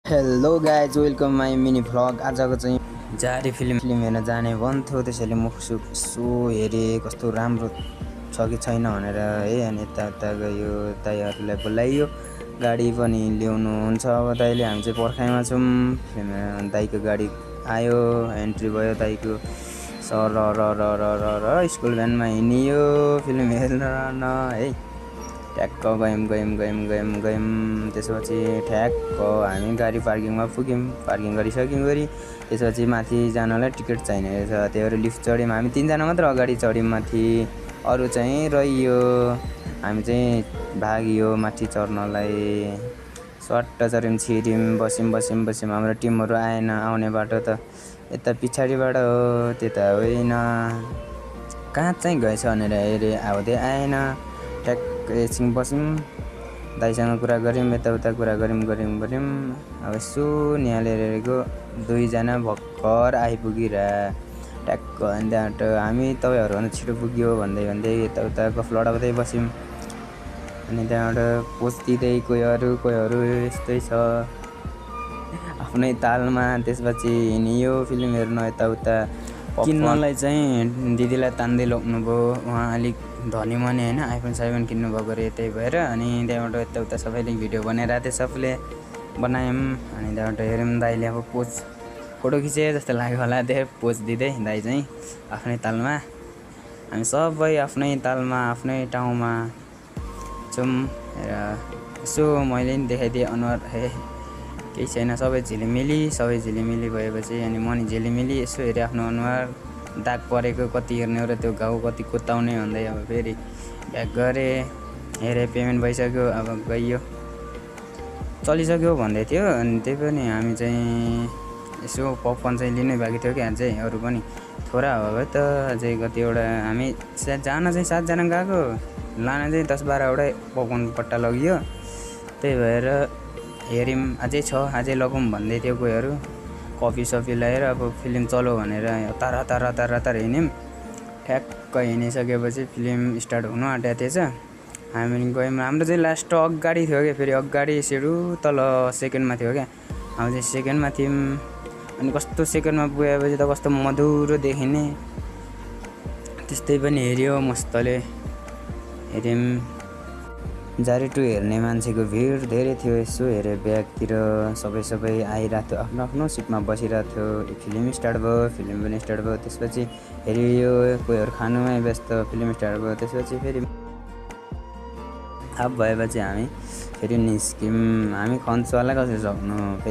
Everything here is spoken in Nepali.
Hello guys, welcome my mini vlog. आजको चाहिँ जारी फिल्म हेर्न जाने भन्थ्यो, त्यसैले मुखसुक यसो हेरेँ कस्तो राम्रो छ कि छैन भनेर है। अनि यता गयो, दाइहरूलाई बोलाइयो, गाडी पनि ल्याउनुहुन्छ। अब दाइले हामी चाहिँ पर्खाइमा छौँ। फिल्म दाइको गाडी आयो, एन्ट्री भयो दाइको। सर र स्कुल भ्यानमा हिँडियो फिल्म हेर्न है। ठ्याक्क गयौँ। त्यसपछि ठ्याक्क हामी गाडी पार्किङमा पुग्यौँ। पार्किङ गरिसक्यौँ त्यसपछि माथि जानलाई टिकट चाहिने रहेछ। त्यही भएर लिफ्ट चढ्यौँ। हामी 3जना मात्र अगाडि चढ्यौँ माथि, अरू चाहिँ रहियो। हामी चाहिँ भागियो माथि चढ्नलाई। स्वाट्ट चढ्यौँ, छिर्यौँ, बस्यौँ। हाम्रो टिमहरू आएन। आउने बाटो त यता पछाडिबाट हो, त्यता होइन। कहाँ चाहिँ गएछ भनेर हेरेँ, आउँदै आएन। ठ्याक्क एकछिन बस्यौँ, दाइसँग कुरा गऱ्यौँ, यताउता कुरा गऱ्यौँ। अब यसो निहालेर हेरेको 2जना भर्खर आइपुगिरह। ट्याक्क अनि त्यहाँबाट हामी तपाईँहरूभन्दा छिटो पुग्यो भन्दै यताउता गफ लडाउँदै बस्यौँ। अनि त्यहाँबाट पोज दिँदै कोहीहरू यस्तै छ आफ्नै तालमा। त्यसपछि हिँडियो फिल्म हेर्न यताउता। किन्नलाई चाहिँ दिदीलाई तान्दै लग्नुभयो। उहाँ अलिक धनी मनी होइन, आइफोन साइफोन किन्नुभएको अरे, त्यही भएर। अनि त्यहाँबाट यताउता सबैले भिडियो बनाइरहेको थियो, सबले बनायौँ। अनि त्यहाँबाट हेऱ्यौँ, दाइले अब पोज फोटो खिचे जस्तो लाग्यो होला, त्यही पोज दिँदै दाइ चाहिँ आफ्नै तालमा। हामी सबै आफ्नै तालमा आफ्नै ठाउँमा छौँ। र यसो मैले नि देखाइदिएँ अनुहार, हे केही छैन, सबै झिलिमिली भएपछि। अनि म नि झिलिमिली यसो हेरेँ आफ्नो अनुहार, दाग परेको कति हेर्ने हो र त्यो घाउ कति कुताउने भन्दै अब फेरि ब्याक गरेँ, हेरेँ, पेमेन्ट भइसक्यो। अब गइयो, चलिसक्यो भन्दै थियो। अनि त्यही पनि हामी चाहिँ यसो पपकर्न चाहिँ लिनै बाँकी थियो कि अझै, अरू पनि थोडा हो त अझै कतिवटा। हामी जान चाहिँ 7जना गएको, लान चाहिँ 10-12वटै पपकर्न पट्टा लगियो। त्यही भएर हेऱ्यौँ, अझै छ, अझै लगौँ भन्दै थियो कोहीहरू। कफी सफी ल्याएर अब फिल्म चलो भनेर तार हिँड्यौँ। ठ्याक्क हिँडिसकेपछि फिल्म स्टार्ट हुनु आँटेको थिएछ। हामी गयौँ, हाम्रो चाहिँ लास्ट अगाडि थियो क्या, फेरि अगाडि सिडु तल सेकेन्डमा थियो क्या। हामी चाहिँ सेकेन्डमा थियौँ। अनि कस्तो सेकेन्डमा पुगेपछि त कस्तो मधुरो देखिने, त्यस्तै पनि हेऱ्यो, मस्तले हेऱ्यौँ। जारी 2 हेर्ने मान्छेको भिड धेरै थियो। यसो हेरेँ ब्यागतिर, सबै आइरहेको थियो, आफ्नो सिटमा बसिरहेको थियो। फिल्म स्टार्ट भयो। त्यसपछि हेरियो, कोहीहरू खानुमै व्यस्त, फिल्म स्टार्ट भयो। त्यसपछि फेरि हाफ भएपछि हामी फेरि निस्क्यौँ। हामी खन्चवाला कसरी सक्नु।